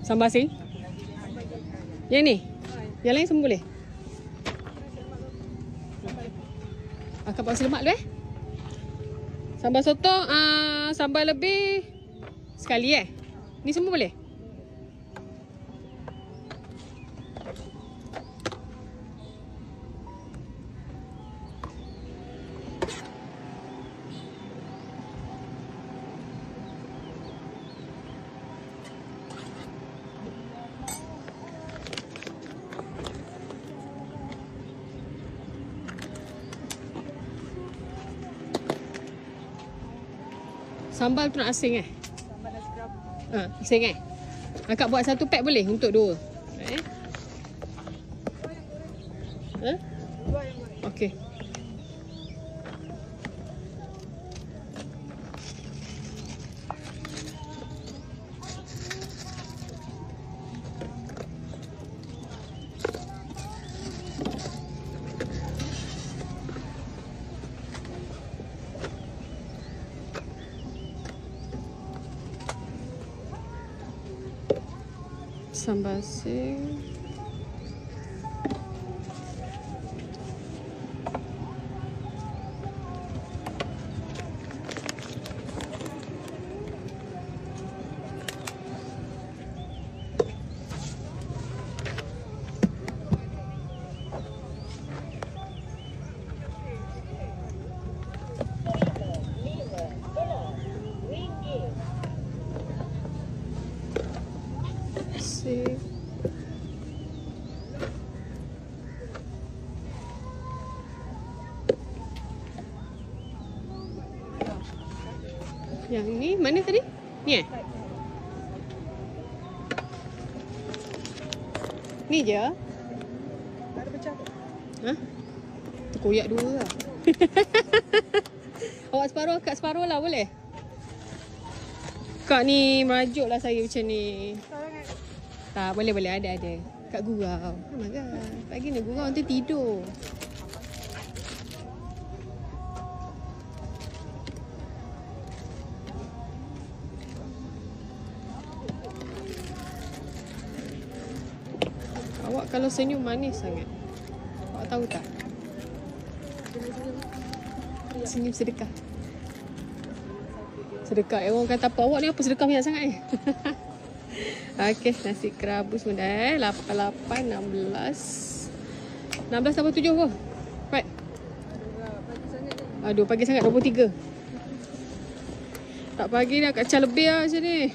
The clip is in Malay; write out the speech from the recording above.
Sambal asing? Yang ni? Yang lain semua boleh? Akak buat nasi lemak dulu Sambal sotong, sambal lebih sekali Ni semua boleh? Sambal tu nak asing Sambal nasi kerabu. Asing Akak buat satu pack boleh untuk dua? Dua yang goreng. Okey. Sambal asing. Yang ni mana tadi? Ni Ni je? Tak ada pecah tu. Terkoyak dua lah. Awak separuh, akak separuh lah boleh? Kak ni merajuk lah saya macam ni. Tak, boleh ada. Kak gurau. Oh my god. Pagi ni gurau nanti tidur. Awak kalau senyum manis sangat. Awak tahu tak? Senyum sedekah. Sedekah. Orang kata apa? Awak ni apa sedekah banyak sangat ni? Okey, nasi kerabu semua dah 88, 16 tambah 7 apa? Right. Pagi sangat je. Aduh, pagi sangat 23. Tak pagi dah kacau lebih lah macam ni.